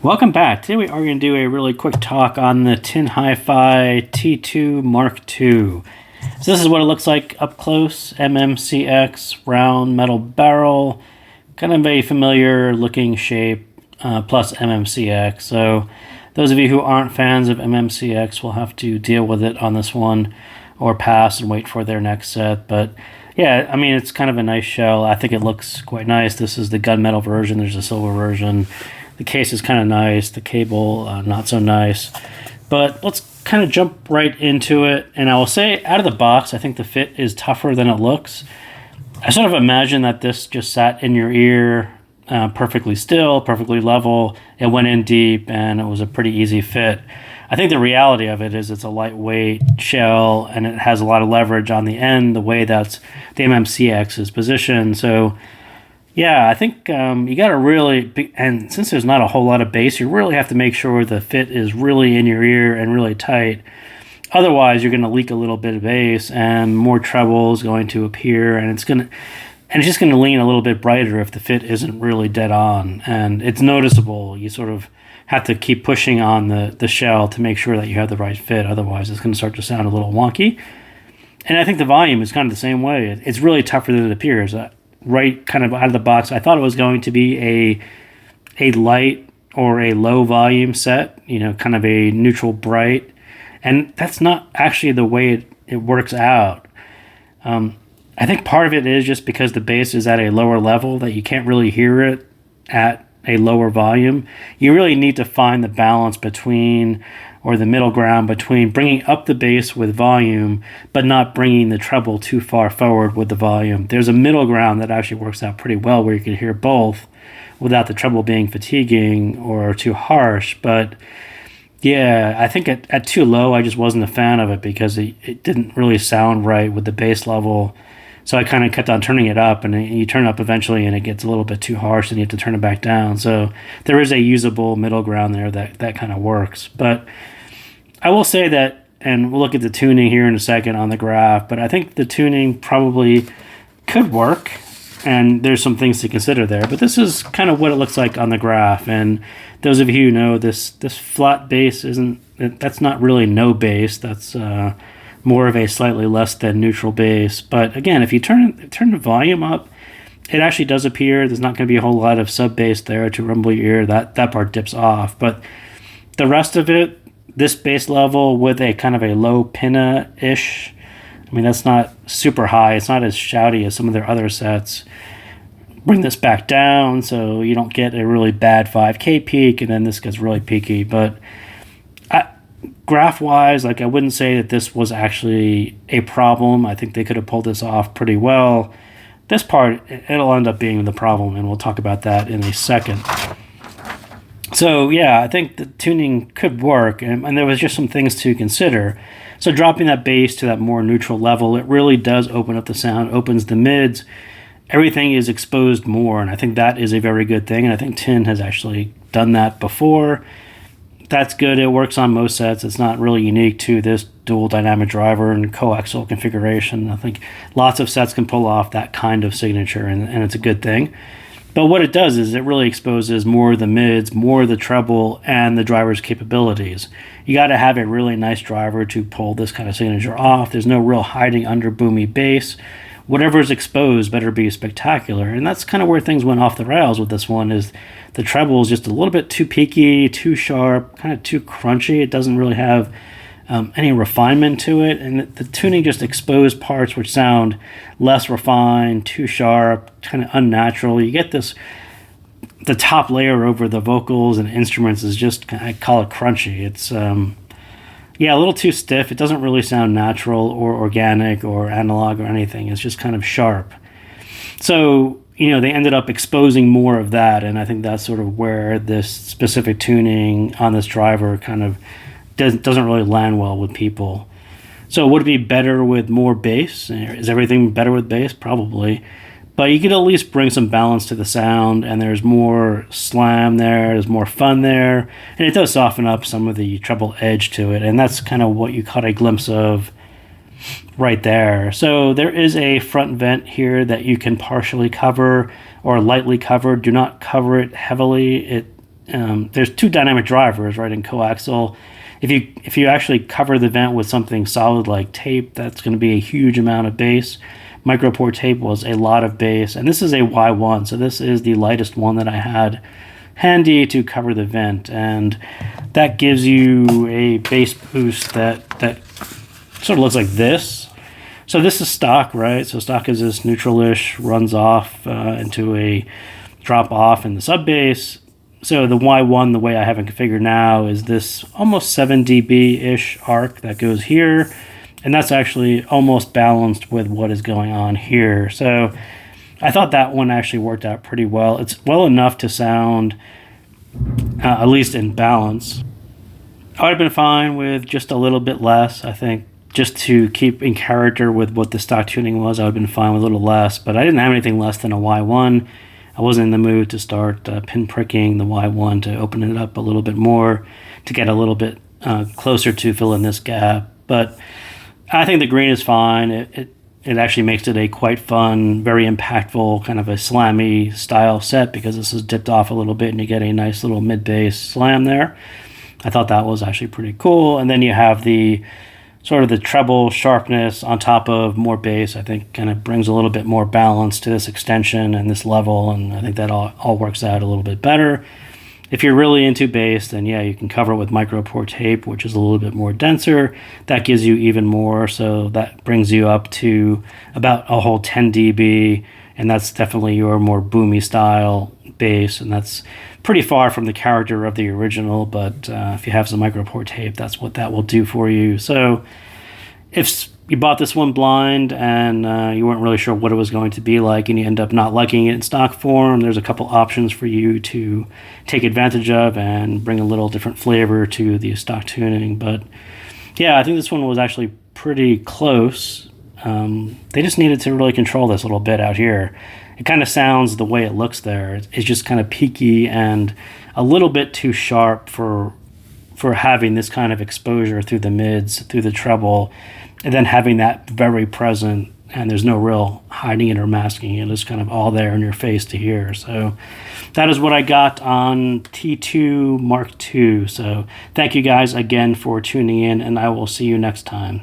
Welcome back. Today we are going to do a really quick talk on the TinHiFi T2 MKII. So this is what it looks like up close. MMCX, round metal barrel, kind of a familiar looking shape, plus MMCX. So those of you who aren't fans of MMCX will have to deal with it on this one or pass and wait for their next set. But yeah, I mean, it's kind of a nice shell. I think it looks quite nice. This is the gunmetal version. There's a silver version. The case is kind of nice. The cable, not so nice. But let's kind of jump right into it. And I will say, out of the box, I think the fit is tougher than it looks. I sort of imagine that this just sat in your ear perfectly still, perfectly level. It went in deep, and it was a pretty easy fit. I think the reality of it is it's a lightweight shell, and it has a lot of leverage on the end, the way that's the MMCX is positioned. So yeah, I think you got to really, and since there's not a whole lot of bass, you really have to make sure the fit is really in your ear and really tight. Otherwise, you're going to leak a little bit of bass, and more treble is going to appear, and it's just going to lean a little bit brighter if the fit isn't really dead on, and it's noticeable. You sort of have to keep pushing on the shell to make sure that you have the right fit. Otherwise, it's going to start to sound a little wonky. And I think the volume is kind of the same way. It's really tougher than it appears. Right kind of out of the box, I thought it was going to be a light or a low volume set, kind of a neutral bright, and that's not actually the way it works out. I think part of it is just because the bass is at a lower level that you can't really hear it at a lower volume. You really need to find the balance between, or the middle ground between, bringing up the bass with volume but not bringing the treble too far forward with the volume. There's a middle ground that actually works out pretty well where you can hear both without the treble being fatiguing or too harsh. But yeah, I think at too low, I just wasn't a fan of it because it didn't really sound right with the bass level. So I kind of kept on turning it up, and you turn it up eventually and it gets a little bit too harsh and you have to turn it back down. So there is a usable middle ground there that kind of works. But I will say that, and we'll look at the tuning here in a second on the graph, but I think the tuning probably could work, and there's some things to consider there. But this is kind of what it looks like on the graph. And those of you who know, this flat bass that's not really no bass. That's more of a slightly less than neutral bass. But again, if you turn the volume up, it actually does appear there's not going to be a whole lot of sub bass there to rumble your ear. That part dips off. But the rest of it, this bass level with a kind of a low pinna-ish, I mean, that's not super high. It's not as shouty as some of their other sets. Bring this back down so you don't get a really bad 5K peak, and then this gets really peaky. But graph-wise, I wouldn't say that this was actually a problem. I think they could have pulled this off pretty well. This part, it'll end up being the problem, and we'll talk about that in a second. So yeah, I think the tuning could work, and there was just some things to consider. So dropping that bass to that more neutral level, it really does open up the sound, opens the mids. Everything is exposed more, and I think that is a very good thing, and I think Tin has actually done that before. That's good. It works on most sets. It's not really unique to this dual dynamic driver and coaxial configuration. I think lots of sets can pull off that kind of signature, and it's a good thing. But what it does is it really exposes more of the mids, more of the treble, and the driver's capabilities. You got to have a really nice driver to pull this kind of signature off. There's no real hiding under boomy bass. Whatever is exposed better be spectacular. And that's kind of where things went off the rails with this one, is the treble is just a little bit too peaky, too sharp, kind of too crunchy. It doesn't really have any refinement to it, and the tuning just exposed parts which sound less refined, too sharp, kind of unnatural. You get the top layer over the vocals and instruments is just, I call it crunchy. It's a little too stiff. It doesn't really sound natural or organic or analog or anything. It's just kind of sharp. So they ended up exposing more of that, and I think that's sort of where this specific tuning on this driver kind of doesn't really land well with people. So would it be better with more bass? Is everything better with bass? Probably. But you could at least bring some balance to the sound, and there's more slam there's more fun there, and it does soften up some of the treble edge to it, and that's kind of what you caught a glimpse of right there. So there is a front vent here that you can partially cover or lightly cover. Do not cover it heavily. there's two dynamic drivers, right, in coaxial. If you actually cover the vent with something solid like tape, that's going to be a huge amount of bass. Micropore tape was a lot of bass, and this is a Y1, so this is the lightest one that I had handy to cover the vent, and that gives you a bass boost that sort of looks like this. So this is stock, right? So stock is this neutral-ish, runs off into a drop off in the sub bass. So the Y1, the way I have it configured now, is this almost 7 dB-ish arc that goes here, and that's actually almost balanced with what is going on here. So I thought that one actually worked out pretty well. It's well enough to sound, at least in balance. I would have been fine with just a little bit less, I think, just to keep in character with what the stock tuning was. I would have been fine with a little less, but I didn't have anything less than a Y1. I wasn't in the mood to start pinpricking the Y1 to open it up a little bit more, to get a little bit closer to fill in this gap. But I think the green is fine. It actually makes it a quite fun, very impactful, kind of a slammy style set, because this is dipped off a little bit and you get a nice little mid-bass slam there. I thought that was actually pretty cool. And then you have the sort of the treble sharpness on top of more bass. I think kind of brings a little bit more balance to this extension and this level, and I think that all works out a little bit better. If you're really into bass, then yeah, you can cover it with micropore tape, which is a little bit more denser. That gives you even more, so that brings you up to about a whole 10 dB, and that's definitely your more boomy style bass, and that's pretty far from the character of the original, but if you have some micropore tape, that's what that will do for you. So if you bought this one blind and you weren't really sure what it was going to be like, and you end up not liking it in stock form, there's a couple options for you to take advantage of and bring a little different flavor to the stock tuning. But yeah, I think this one was actually pretty close. They just needed to really control this a little bit out here. It kind of sounds the way it looks there. It's just kind of peaky and a little bit too sharp for having this kind of exposure through the mids, through the treble, and then having that very present, and there's no real hiding it or masking it. It's kind of all there in your face to hear. So that is what I got on T2 Mark II. So thank you guys again for tuning in, and I will see you next time.